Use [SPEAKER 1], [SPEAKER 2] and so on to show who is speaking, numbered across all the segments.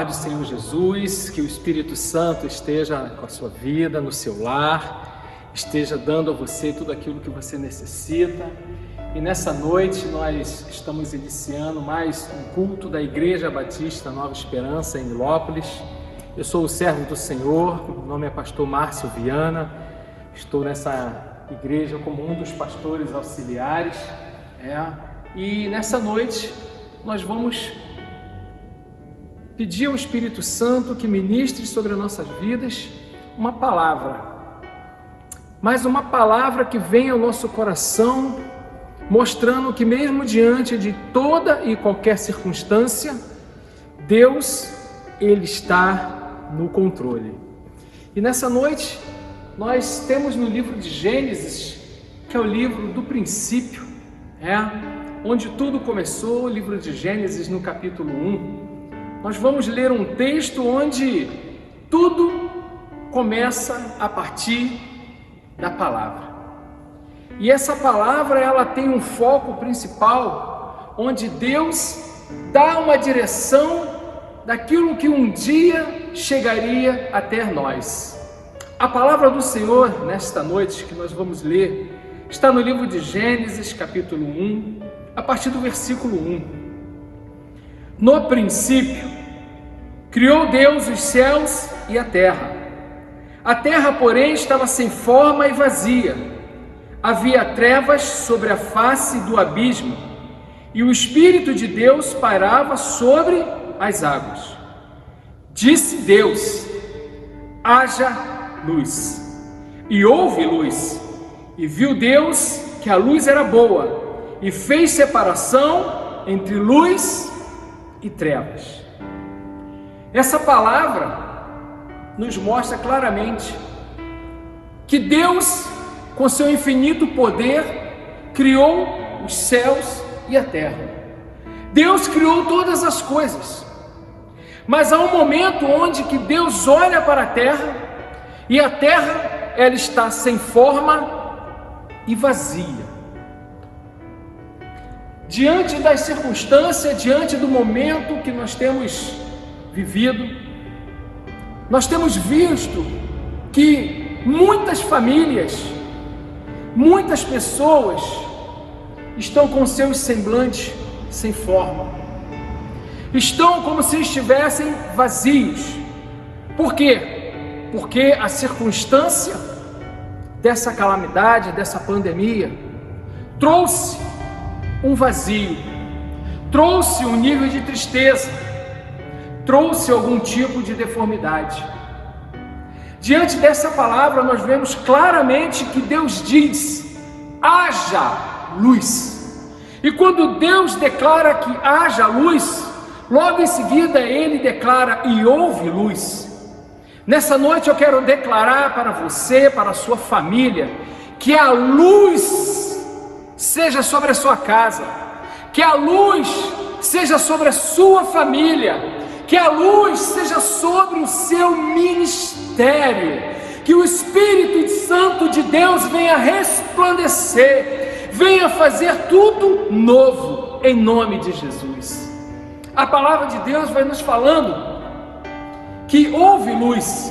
[SPEAKER 1] paz do Senhor Jesus, que o Espírito Santo esteja com a sua vida, no seu lar, esteja dando a você tudo aquilo que você necessita. E nessa noite nós estamos iniciando mais um culto da Igreja Batista Nova Esperança em Nilópolis. Eu sou o servo do Senhor, meu nome é pastor Márcio Viana, estou nessa igreja como um dos pastores auxiliares. E nessa noite nós vamos pedir ao Espírito Santo que ministre sobre as nossas vidas uma palavra, mas uma palavra que venha ao nosso coração, mostrando que mesmo diante de toda e qualquer circunstância, Deus, Ele está no controle. E nessa noite, nós temos no livro de Gênesis, que é o livro do princípio, onde tudo começou, o livro de Gênesis no capítulo 1. Nós vamos ler um texto onde tudo começa a partir da palavra. E essa palavra, ela tem um foco principal, onde Deus dá uma direção daquilo que um dia chegaria até nós. A palavra do Senhor, nesta noite, que nós vamos ler, está no livro de Gênesis, capítulo 1, a partir do versículo 1. No princípio, criou Deus os céus e a terra. A terra, porém, estava sem forma e vazia. Havia trevas sobre a face do abismo, e o Espírito de Deus pairava sobre as águas. Disse Deus: haja luz. E houve luz. E viu Deus que a luz era boa, e fez separação entre luz e trevas. Essa palavra nos mostra claramente que Deus, com seu infinito poder, criou os céus e a terra. Deus criou todas as coisas, mas há um momento onde que Deus olha para a terra, e a terra, ela está sem forma e vazia. Diante das circunstâncias, diante do momento que nós temos vivido, nós temos visto que muitas famílias, muitas pessoas estão com seus semblantes sem forma, estão como se estivessem vazios. Por quê? Porque a circunstância dessa calamidade, dessa pandemia, trouxe um vazio, trouxe um nível de tristeza, trouxe algum tipo de deformidade. Diante dessa palavra, nós vemos claramente que Deus diz: haja luz. E quando Deus declara que haja luz, logo em seguida Ele declara: e houve luz. Nessa noite eu quero declarar para você, para a sua família, que a luz seja sobre a sua casa, que a luz seja sobre a sua família, que a luz seja sobre o seu ministério, que o Espírito Santo de Deus venha resplandecer, venha fazer tudo novo, em nome de Jesus. A palavra de Deus vai nos falando que houve luz,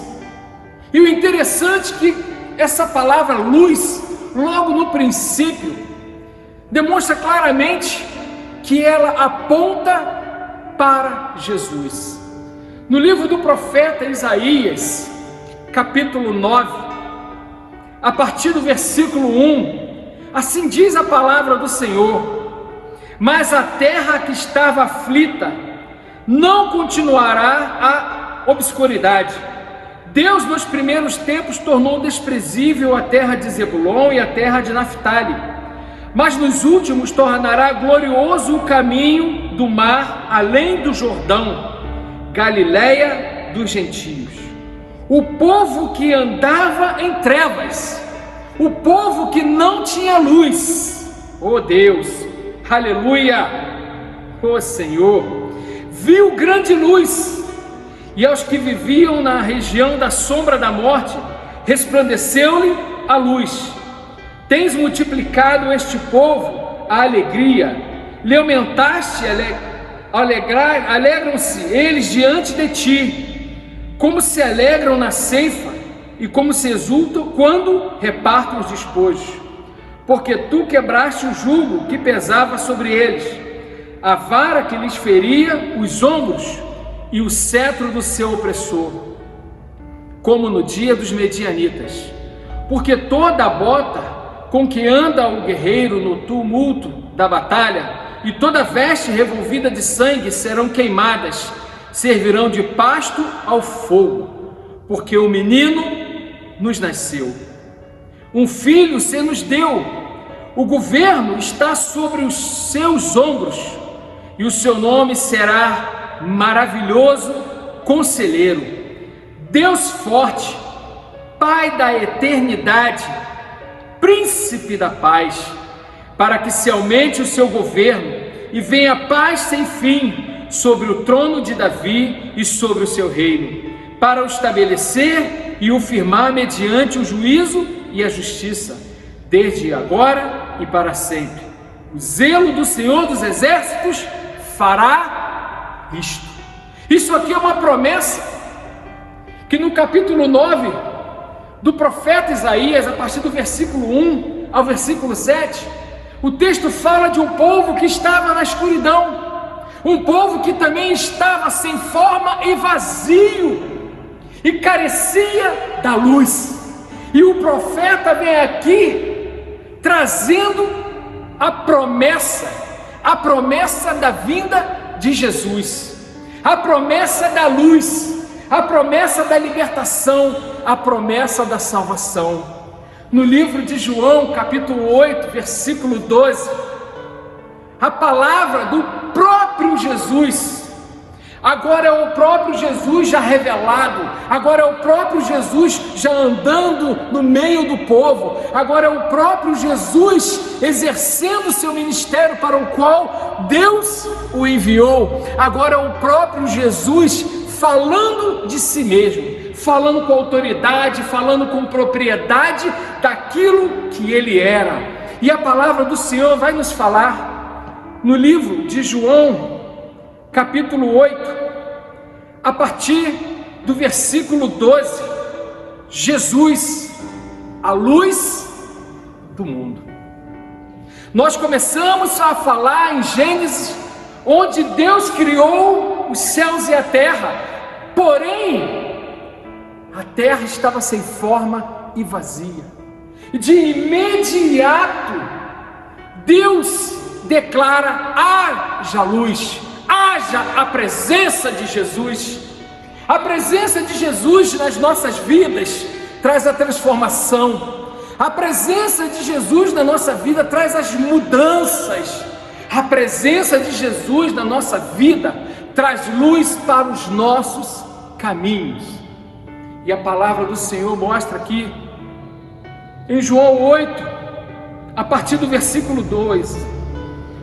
[SPEAKER 1] e o interessante é que essa palavra luz, logo no princípio, demonstra claramente que ela aponta para Jesus. No livro do profeta Isaías, capítulo 9, a partir do versículo 1, assim diz a palavra do Senhor: mas a terra que estava aflita não continuará a obscuridade. Deus nos primeiros tempos tornou desprezível a terra de Zebulon e a terra de Naftali, mas nos últimos tornará glorioso o caminho do mar além do Jordão, Galileia dos gentios. O povo que andava em trevas, o povo que não tinha luz, oh Deus, aleluia, oh Senhor, viu grande luz, e aos que viviam na região da sombra da morte, resplandeceu-lhe a luz. Tens multiplicado este povo a alegria, lhe aumentaste alegram-se eles diante de ti, como se alegram na ceifa e como se exultam quando repartem os despojos. Porque tu quebraste o jugo que pesava sobre eles, a vara que lhes feria os ombros e o cetro do seu opressor, como no dia dos medianitas. Porque toda a bota com que anda o guerreiro no tumulto da batalha e toda veste revolvida de sangue serão queimadas, servirão de pasto ao fogo, porque o menino nos nasceu, um filho se nos deu, o governo está sobre os seus ombros, e o seu nome será Maravilhoso Conselheiro, Deus Forte, Pai da Eternidade, Príncipe da Paz, para que se aumente o seu governo e venha paz sem fim sobre o trono de Davi e sobre o seu reino, para o estabelecer e o firmar mediante o juízo e a justiça, desde agora e para sempre. O zelo do Senhor dos Exércitos fará isto. Isso aqui é uma promessa que no capítulo 9 do profeta Isaías, a partir do versículo 1 ao versículo 7, o texto fala de um povo que estava na escuridão, um povo que também estava sem forma e vazio, e carecia da luz. E o profeta vem aqui trazendo a promessa da vinda de Jesus, a promessa da luz, a promessa da libertação, a promessa da salvação. No livro de João, capítulo 8, versículo 12, a palavra do próprio Jesus, agora é o próprio Jesus já revelado, agora é o próprio Jesus já andando no meio do povo, agora é o próprio Jesus exercendo seu ministério para o qual Deus o enviou, agora é o próprio Jesus falando de si mesmo, falando com autoridade, falando com propriedade daquilo que ele era. E a palavra do Senhor vai nos falar no livro de João, capítulo 8, a partir do versículo 12, Jesus, a luz do mundo. Nós começamos a falar em Gênesis, onde Deus criou os céus e a terra, porém a terra estava sem forma e vazia. De imediato, Deus declara: haja luz, haja a presença de Jesus. A presença de Jesus nas nossas vidas traz a transformação. A presença de Jesus na nossa vida traz as mudanças. A presença de Jesus na nossa vida traz luz para os nossos caminhos. E a palavra do Senhor mostra aqui, em João 8, a partir do versículo 2,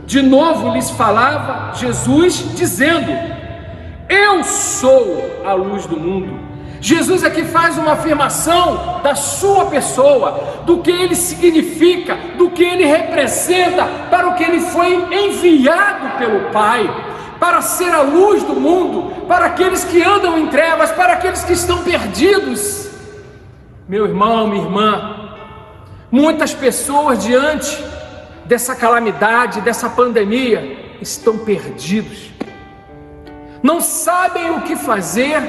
[SPEAKER 1] de novo lhes falava Jesus dizendo: eu sou a luz do mundo. Jesus aqui faz uma afirmação da sua pessoa, do que ele significa, do que ele representa, para o que ele foi enviado pelo Pai, para ser a luz do mundo, para aqueles que andam em trevas, para aqueles que estão perdidos. Meu irmão, minha irmã, muitas pessoas diante dessa calamidade, dessa pandemia, estão perdidos, não sabem o que fazer,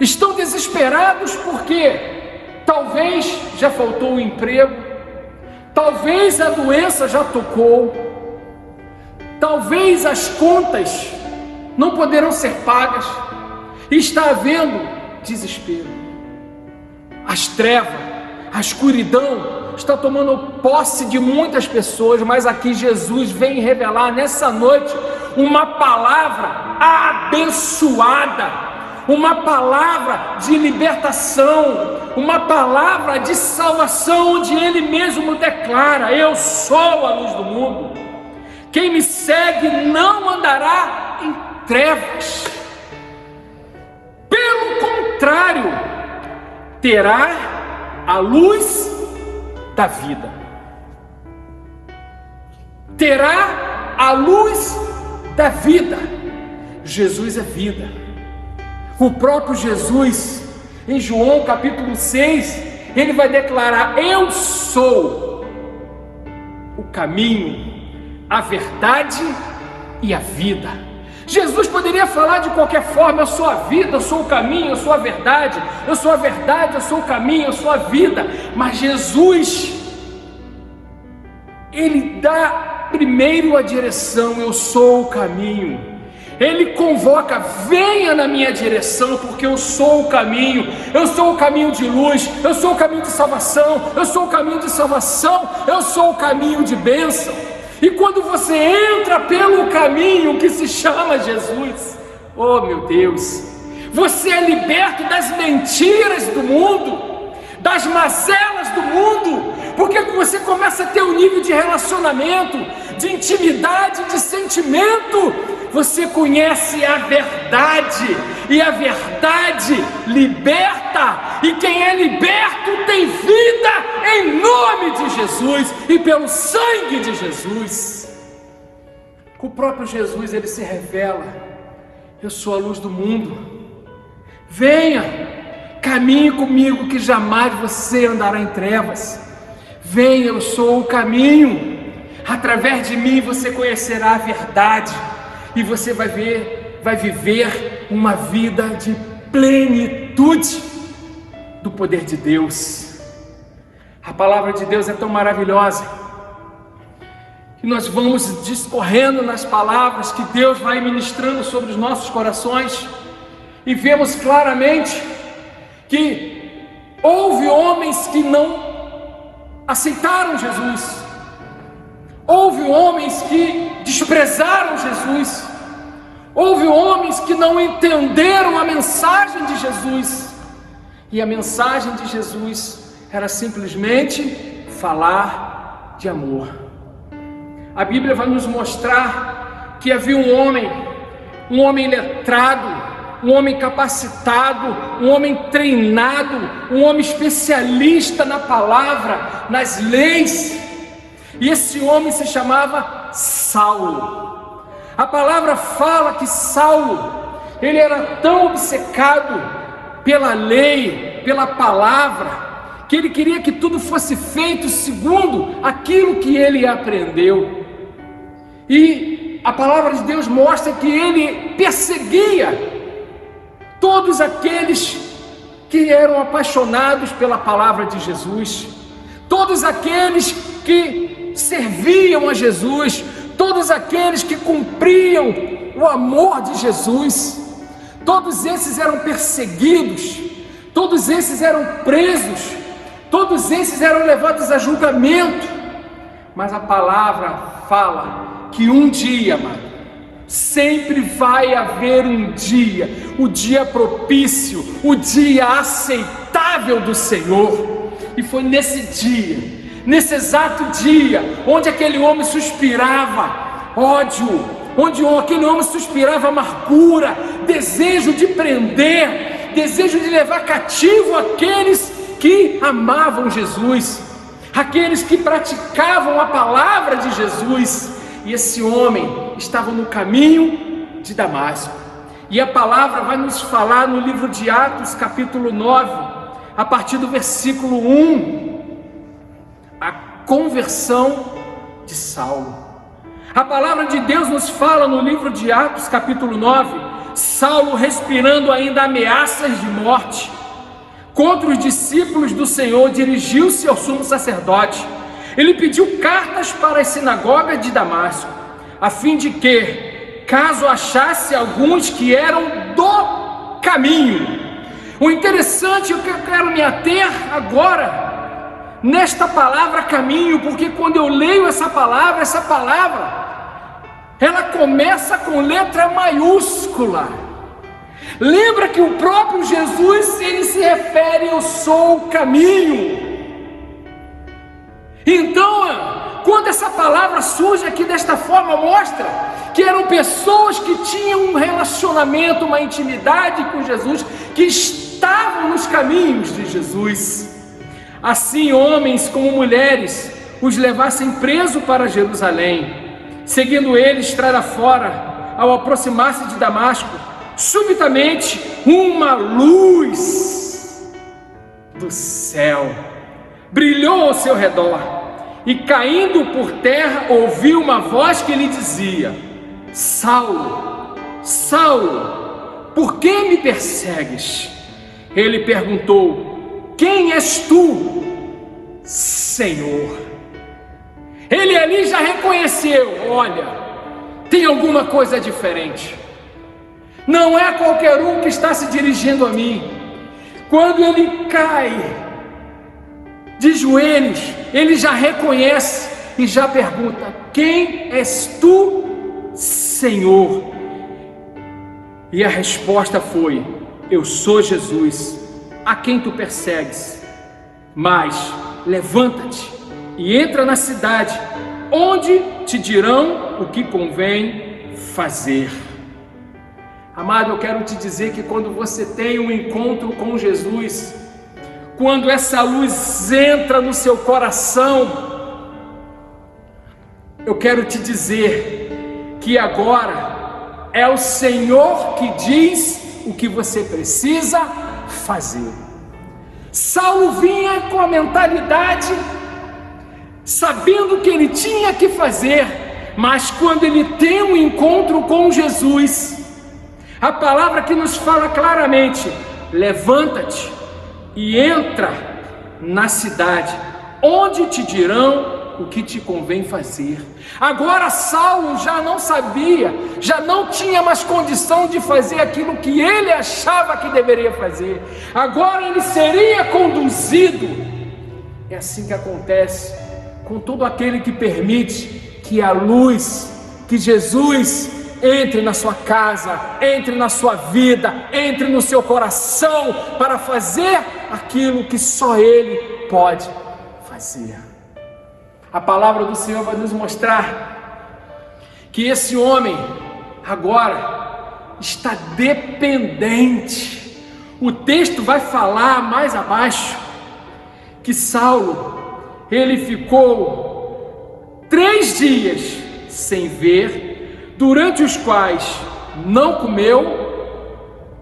[SPEAKER 1] estão desesperados porque talvez já faltou o emprego, talvez a doença já tocou, talvez as contas não poderão ser pagas, e está havendo desespero. As trevas, a escuridão está tomando posse de muitas pessoas, mas aqui Jesus vem revelar nessa noite uma palavra abençoada, uma palavra de libertação, uma palavra de salvação, onde ele mesmo declara: eu sou a luz do mundo, quem me segue não andará em trevas, pelo contrário, terá a luz da vida, terá a luz da vida. Jesus é vida. O próprio Jesus, em João capítulo 6, ele vai declarar: eu sou o caminho, a verdade e a vida. Jesus poderia falar de qualquer forma: eu sou a vida, eu sou o caminho, eu sou a verdade, eu sou a verdade, eu sou o caminho, eu sou a vida. Mas Jesus, ele dá primeiro a direção: eu sou o caminho. Ele convoca: venha na minha direção, porque eu sou o caminho, eu sou o caminho de luz, eu sou o caminho de salvação, eu sou o caminho de salvação, eu sou o caminho de bênção. E quando você entra pelo caminho que se chama Jesus, oh meu Deus, você é liberto das mentiras do mundo, das mazelas do mundo, porque você começa a ter um nível de relacionamento, de intimidade, de sentimento. Você conhece a verdade, e a verdade liberta, e quem é liberto tem vida em nome de Jesus e pelo sangue de Jesus. O próprio Jesus, ele se revela: eu sou a luz do mundo, venha, caminhe comigo que jamais você andará em trevas. Venha, eu sou o caminho, através de mim você conhecerá a verdade, e você vai viver uma vida de plenitude do poder de Deus. A palavra de Deus é tão maravilhosa que nós vamos discorrendo nas palavras que Deus vai ministrando sobre os nossos corações, e vemos claramente que houve homens que não aceitaram Jesus, houve homens que desprezaram Jesus, houve homens que não entenderam a mensagem de Jesus, e a mensagem de Jesus era simplesmente falar de amor. A Bíblia vai nos mostrar que havia um homem letrado, um homem capacitado, um homem treinado, um homem especialista na palavra, nas leis, e esse homem se chamava Saulo. A palavra fala que Saulo, ele era tão obcecado pela lei, pela palavra, que ele queria que tudo fosse feito segundo aquilo que ele aprendeu. E a palavra de Deus mostra que ele perseguia todos aqueles que eram apaixonados pela palavra de Jesus, todos aqueles que serviam a Jesus, todos aqueles que cumpriam o amor de Jesus. Todos esses eram perseguidos, todos esses eram presos, todos esses eram levados a julgamento. Mas a palavra fala que um dia, amado, sempre vai haver um dia, o dia propício, o dia aceitável do Senhor. E foi nesse dia, nesse exato dia, onde aquele homem suspirava ódio, onde aquele homem suspirava amargura, desejo de prender, desejo de levar cativo aqueles que amavam Jesus, aqueles que praticavam a palavra de Jesus. E esse homem estava no caminho de Damasco. E a palavra vai nos falar no livro de Atos, capítulo 9, a partir do versículo 1, a conversão de Saulo. A palavra de Deus nos fala no livro de Atos, capítulo 9, Saulo, respirando ainda ameaças de morte contra os discípulos do Senhor, dirigiu-se ao sumo sacerdote. Ele pediu cartas para as sinagogas de Damasco, a fim de que, caso achasse alguns que eram do caminho. O interessante, o que eu quero me ater agora, nesta palavra caminho, porque quando eu leio essa palavra, ela começa com letra maiúscula. Lembra que o próprio Jesus, ele se refere: eu sou o caminho. Então, quando essa palavra surge aqui desta forma, mostra que eram pessoas que tinham um relacionamento, uma intimidade com Jesus, que estavam nos caminhos de Jesus. Assim, homens como mulheres os levassem preso para Jerusalém, seguindo eles estrada fora, ao aproximar-se de Damasco, subitamente uma luz do céu brilhou ao seu redor, e caindo por terra ouviu uma voz que lhe dizia: Saulo, Saulo, por que me persegues? Ele perguntou: quem és tu, Senhor? Ele ali já reconheceu: olha, tem alguma coisa diferente. Não é qualquer um que está se dirigindo a mim. Quando ele cai de joelhos, ele já reconhece e já pergunta: quem és tu, Senhor? E a resposta foi: eu sou Jesus, a quem tu persegues. Mas levanta-te e entra na cidade, onde te dirão o que convém fazer. Amado, eu quero te dizer que quando você tem um encontro com Jesus, quando essa luz entra no seu coração, eu quero te dizer que agora é o Senhor que diz o que você precisa fazer. Saulo vinha com a mentalidade, sabendo o que ele tinha que fazer, mas quando ele tem um encontro com Jesus, a palavra que nos fala claramente: levanta-te e entra na cidade, onde te dirão o que te convém fazer. Agora Saulo já não sabia, já não tinha mais condição de fazer aquilo que ele achava que deveria fazer. Agora ele seria conduzido. É assim que acontece com todo aquele que permite que a luz, que Jesus entre na sua casa, entre na sua vida, entre no seu coração, para fazer aquilo que só Ele pode fazer. A palavra do Senhor vai nos mostrar que esse homem agora está dependente. O texto vai falar mais abaixo que Saulo, ele ficou 3 dias sem ver, durante os quais não comeu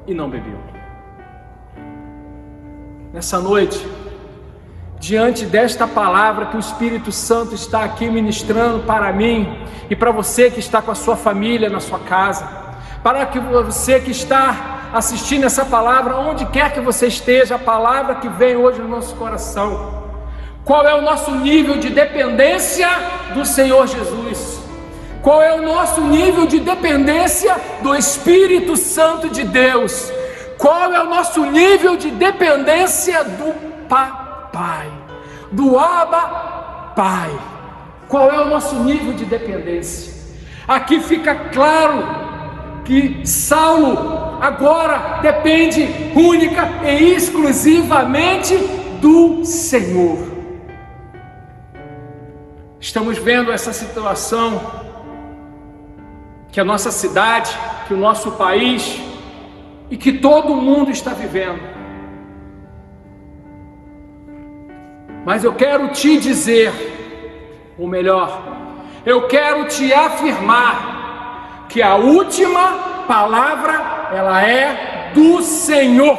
[SPEAKER 1] e não bebeu. Nessa noite, diante desta palavra que o Espírito Santo está aqui ministrando para mim e para você que está com a sua família na sua casa, para que você que está assistindo essa palavra, onde quer que você esteja, a palavra que vem hoje no nosso coração: qual é o nosso nível de dependência do Senhor Jesus? Qual é o nosso nível de dependência do Espírito Santo de Deus? Qual é o nosso nível de dependência do Papai, do Abba Pai? Qual é o nosso nível de dependência? Aqui fica claro que Saulo agora depende única e exclusivamente do Senhor. Estamos vendo essa situação que a nossa cidade, que o nosso país e que todo mundo está vivendo. Mas eu quero te dizer, ou melhor, eu quero te afirmar que a última palavra, ela é do Senhor.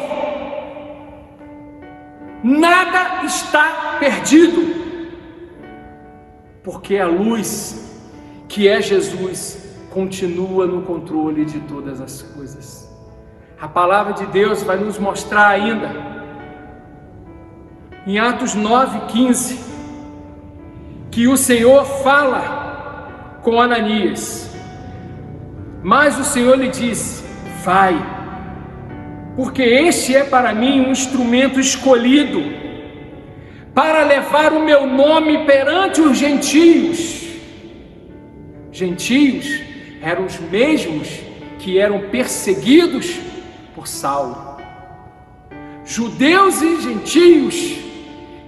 [SPEAKER 1] Nada está perdido, porque a luz, que é Jesus, continua no controle de todas as coisas. A palavra de Deus vai nos mostrar ainda, em Atos 9:15, que o Senhor fala com Ananias, mas o Senhor lhe disse: vai, porque este é para mim um instrumento escolhido para levar o meu nome perante os gentios. Gentios eram os mesmos que eram perseguidos por Saulo. Judeus e gentios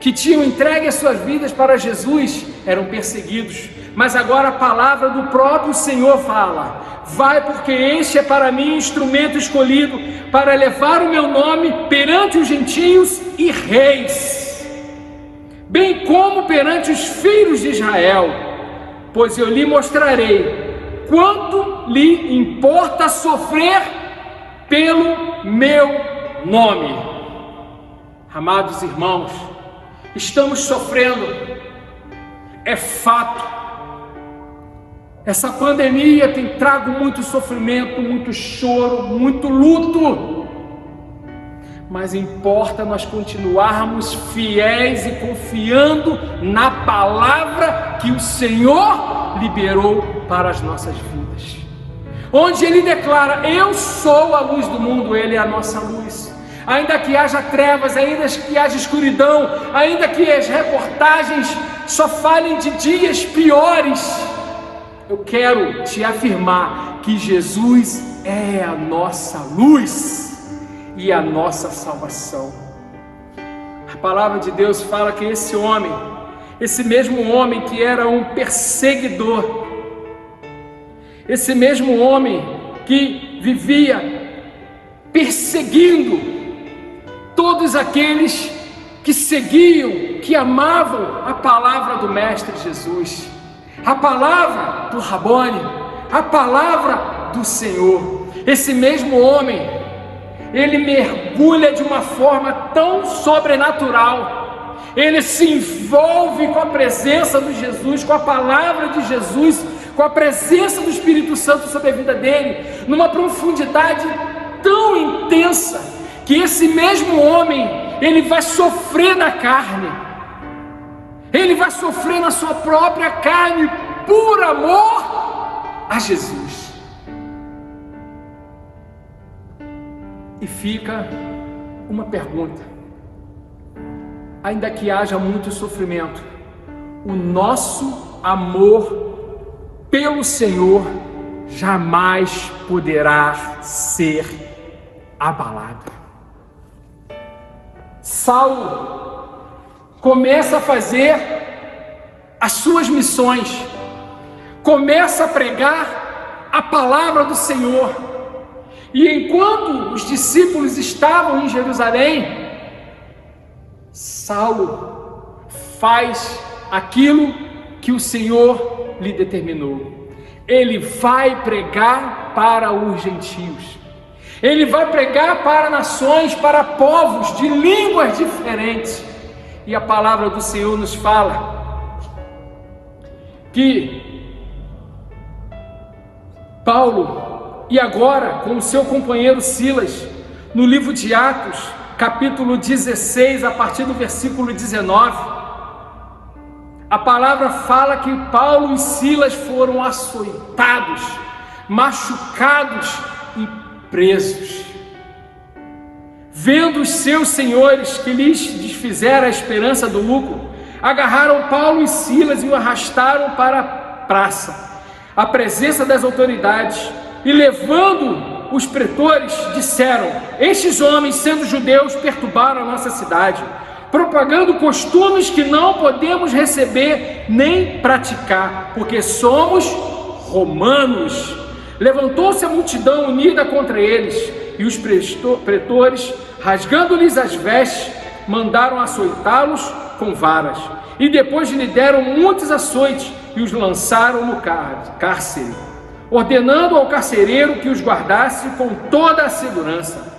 [SPEAKER 1] que tinham entregue as suas vidas para Jesus eram perseguidos, mas agora a palavra do próprio Senhor fala: vai, porque este é para mim instrumento escolhido para levar o meu nome perante os gentios e reis, bem como perante os filhos de Israel, pois eu lhe mostrarei quanto lhe importa sofrer pelo meu nome. Amados irmãos, estamos sofrendo, é fato. Essa pandemia tem trago muito sofrimento, muito choro, muito luto. Mas importa nós continuarmos fiéis e confiando na palavra que o Senhor liberou para as nossas vidas. Onde Ele declara: eu sou a luz do mundo, Ele é a nossa luz. Ainda que haja trevas, ainda que haja escuridão, ainda que as reportagens só falem de dias piores, eu quero te afirmar que Jesus é a nossa luz e a nossa salvação. A palavra de Deus fala que esse homem, esse mesmo homem que era um perseguidor, esse mesmo homem que vivia perseguindo todos aqueles que seguiam, que amavam a palavra do Mestre Jesus, a palavra do Rabone, a palavra do Senhor. Esse mesmo homem, ele mergulha de uma forma tão sobrenatural, ele se envolve com a presença de Jesus, com a palavra de Jesus, com a presença do Espírito Santo sobre a vida dele, numa profundidade tão intensa, que esse mesmo homem, ele vai sofrer na carne, ele vai sofrer na sua própria carne, por amor a Jesus. E fica uma pergunta: ainda que haja muito sofrimento, o nosso amor pelo Senhor jamais poderá ser abalado. Saulo começa a fazer as suas missões, começa a pregar a palavra do Senhor, e enquanto os discípulos estavam em Jerusalém, Saulo faz aquilo que o Senhor lhe determinou. Ele vai pregar para os gentios, ele vai pregar para nações, para povos de línguas diferentes. E a palavra do Senhor nos fala que Paulo, e agora com o seu companheiro Silas, no livro de Atos, capítulo 16, a partir do versículo 19, a palavra fala que Paulo e Silas foram açoitados, machucados e presos. Vendo os seus senhores que lhes desfizeram a esperança do lucro, agarraram Paulo e Silas e o arrastaram para a praça, à presença das autoridades, e levando os pretores, disseram: estes homens, sendo judeus, perturbaram a nossa cidade, propagando costumes que não podemos receber nem praticar, porque somos romanos. Levantou-se a multidão unida contra eles, e os pretores, rasgando-lhes as vestes, mandaram açoitá-los com varas, e depois lhe deram muitos açoites e os lançaram no cárcere, ordenando ao carcereiro que os guardasse com toda a segurança.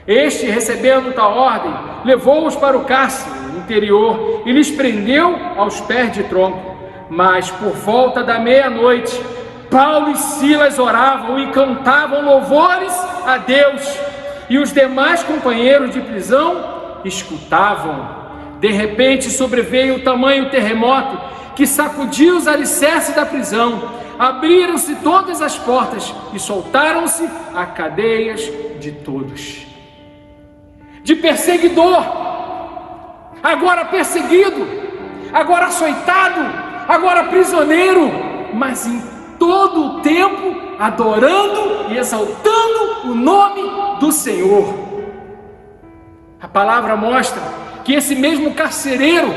[SPEAKER 1] Este, recebendo tal ordem, levou-os para o cárcere interior e lhes prendeu aos pés de tronco. Mas por volta da meia-noite, Paulo e Silas oravam e cantavam louvores a Deus, e os demais companheiros de prisão escutavam. De repente sobreveio tamanho terremoto que sacudiu os alicerces da prisão. Abriram-se todas as portas e soltaram-se as cadeias de todos. De perseguidor, agora perseguido, agora açoitado, agora prisioneiro, mas em todo o tempo adorando e exaltando o nome do Senhor. A palavra mostra que esse mesmo carcereiro,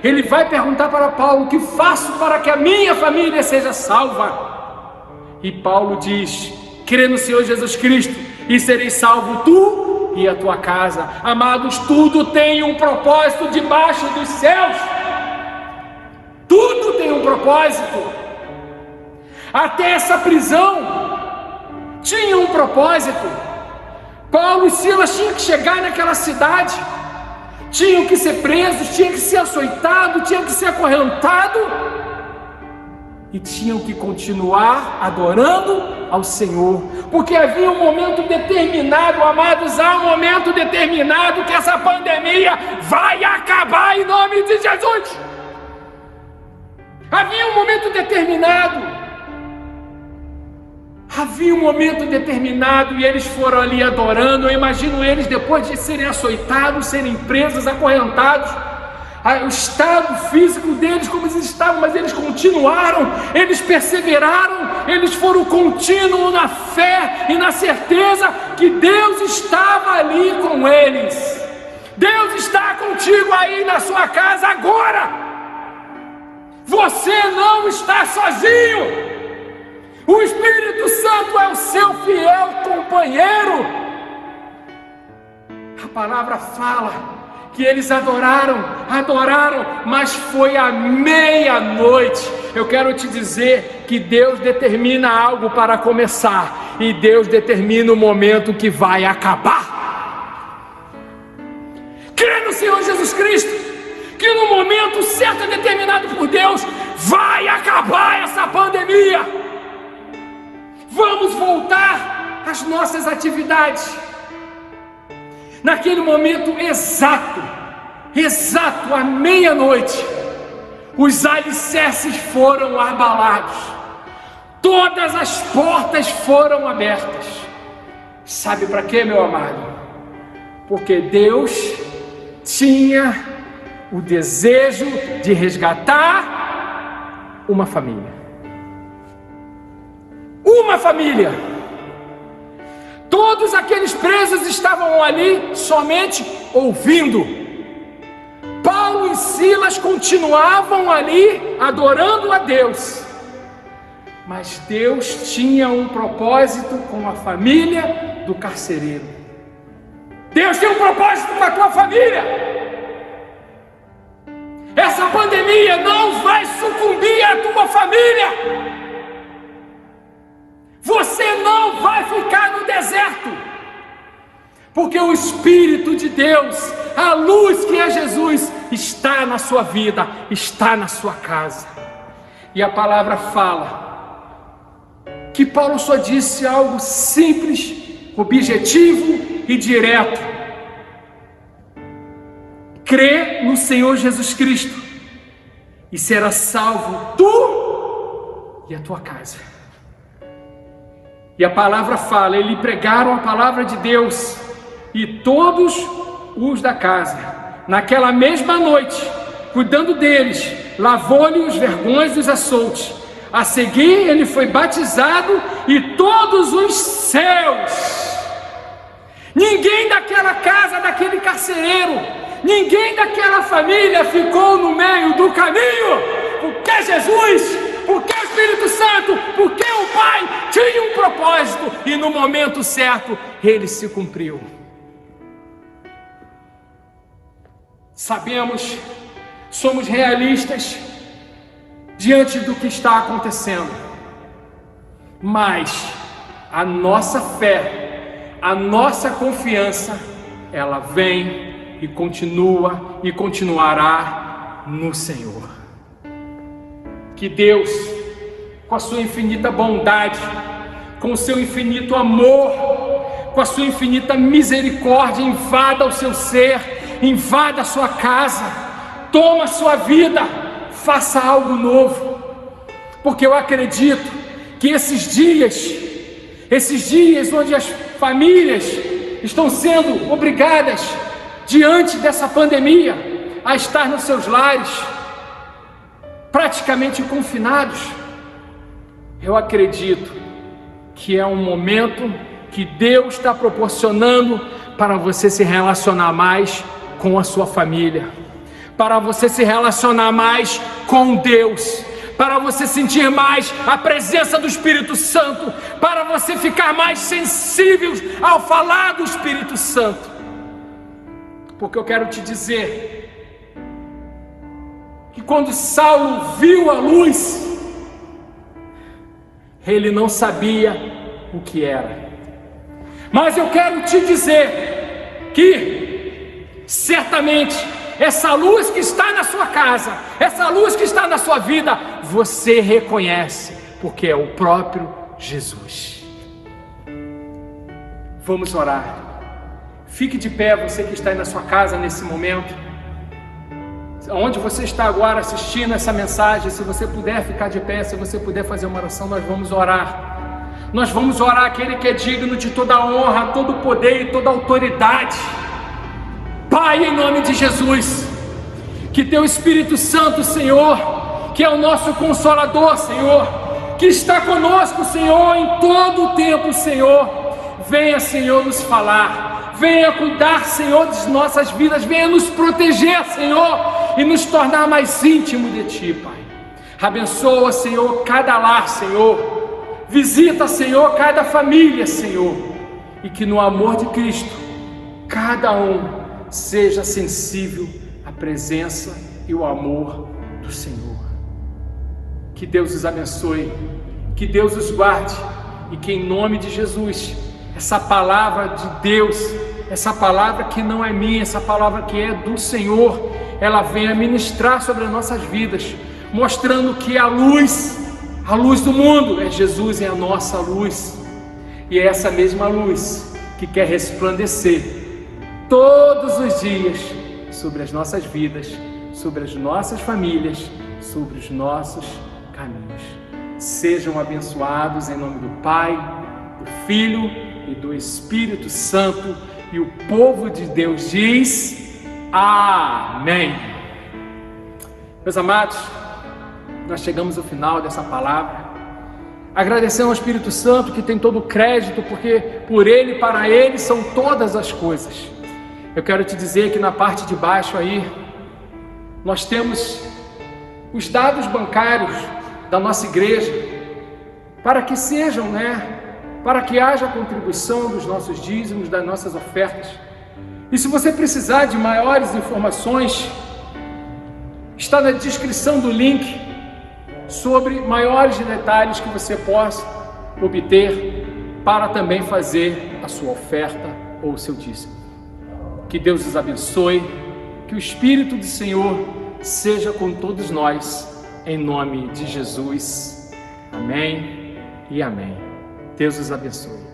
[SPEAKER 1] ele vai perguntar para Paulo: o que faço para que a minha família seja salva? E Paulo diz: crê no Senhor Jesus Cristo e sereis salvo tu e a tua casa. Amados, tudo tem um propósito debaixo dos céus, tudo tem um propósito. Até essa prisão tinha um propósito. Paulo e Silas tinham que chegar naquela cidade, tinham que ser presos, tinham que ser açoitados, tinham que ser acorrentados, e tinham que continuar adorando ao Senhor, porque havia um momento determinado, amados, há um momento determinado que essa pandemia vai acabar em nome de Jesus. Havia um momento determinado, e eles foram ali adorando. Eu imagino eles, depois de serem açoitados, serem presos, acorrentados, o estado físico deles, como eles estavam, mas eles continuaram, eles perseveraram, eles foram contínuos na fé e na certeza que Deus estava ali com eles. Deus está contigo aí na sua casa agora. Você não está sozinho. O Espírito Santo é o seu fiel companheiro. A palavra fala que eles adoraram, mas foi à meia-noite. Eu quero te dizer que Deus determina algo para começar, e Deus determina o momento que vai acabar. Crê no Senhor Jesus Cristo, que no momento certo determinado por Deus, vai acabar essa pandemia. Vamos voltar às nossas atividades. Naquele momento exato, à meia-noite, os alicerces foram abalados, todas as portas foram abertas. Sabe para quê, meu amado? Porque Deus tinha o desejo de resgatar uma família. Uma família. Todos aqueles presos estavam ali somente ouvindo. Paulo e Silas continuavam ali adorando a Deus. Mas Deus tinha um propósito com a família do carcereiro. Deus tem um propósito com a tua família. Essa pandemia não vai sucumbir à tua família. Você não vai ficar no deserto, porque o Espírito de Deus, a luz que é Jesus, está na sua vida, está na sua casa. E a palavra fala que Paulo só disse algo simples, objetivo e direto: crê no Senhor Jesus Cristo e será salvo tu e a tua casa. E a palavra fala, eles pregaram a palavra de Deus, e todos os da casa, naquela mesma noite, cuidando deles, lavou-lhe os vergões dos açoutes. A seguir ele foi batizado, e todos os seus. Ninguém daquela casa, daquele carcereiro, ninguém daquela família ficou no meio do caminho, porque Jesus, porque o Espírito Santo, porque o Pai tinha um propósito, e no momento certo ele se cumpriu. Sabemos, somos realistas diante do que está acontecendo, mas a nossa fé, a nossa confiança, ela vem e continua e continuará no Senhor. Que Deus, com a sua infinita bondade, com o seu infinito amor, com a sua infinita misericórdia, invada o seu ser, invada a sua casa, toma a sua vida, faça algo novo, porque eu acredito que esses dias onde as famílias estão sendo obrigadas, diante dessa pandemia, a estar nos seus lares, praticamente confinados, eu acredito que é um momento que Deus está proporcionando para você se relacionar mais com a sua família, para você se relacionar mais com Deus, para você sentir mais a presença do Espírito Santo, para você ficar mais sensível ao falar do Espírito Santo. Porque eu quero te dizer que quando Saulo viu a luz, ele não sabia o que era. Mas eu quero te dizer que certamente essa luz que está na sua casa, essa luz que está na sua vida, você reconhece, porque é o próprio Jesus. Vamos orar. Fique de pé, você que está aí na sua casa nesse momento, onde você está agora assistindo essa mensagem. Se você puder ficar de pé, se você puder fazer uma oração, nós vamos orar. Nós vamos orar aquele que é digno de toda a honra, todo o poder e toda a autoridade. Pai, em nome de Jesus, que teu Espírito Santo, Senhor, que é o nosso Consolador, Senhor, que está conosco, Senhor, em todo o tempo, Senhor, venha, Senhor, nos falar, venha cuidar, Senhor, de nossas vidas, venha nos proteger, Senhor, e nos tornar mais íntimo de Ti, Pai. Abençoa, Senhor, cada lar, Senhor, visita, Senhor, cada família, Senhor, e que no amor de Cristo, cada um seja sensível à presença e o amor do Senhor. Que Deus os abençoe, que Deus os guarde, e que em nome de Jesus, essa palavra de Deus, essa palavra que não é minha, essa palavra que é do Senhor, ela venha ministrar sobre as nossas vidas, mostrando que a luz do mundo é Jesus, é a nossa luz, e é essa mesma luz que quer resplandecer todos os dias sobre as nossas vidas, sobre as nossas famílias, sobre os nossos caminhos. Sejam abençoados em nome do Pai, do Filho e do Espírito Santo, e o povo de Deus diz amém. Meus amados, nós chegamos ao final dessa palavra. Agradecendo ao Espírito Santo, que tem todo o crédito, porque por Ele, para Ele são todas as coisas. Eu quero te dizer que na parte de baixo aí, nós temos os dados bancários da nossa igreja, para que sejam, para que haja contribuição dos nossos dízimos, das nossas ofertas. E se você precisar de maiores informações, está na descrição do link sobre maiores detalhes que você possa obter para também fazer a sua oferta ou o seu dízimo. Que Deus os abençoe, que o Espírito do Senhor seja com todos nós, em nome de Jesus. Amém e amém. Deus os abençoe.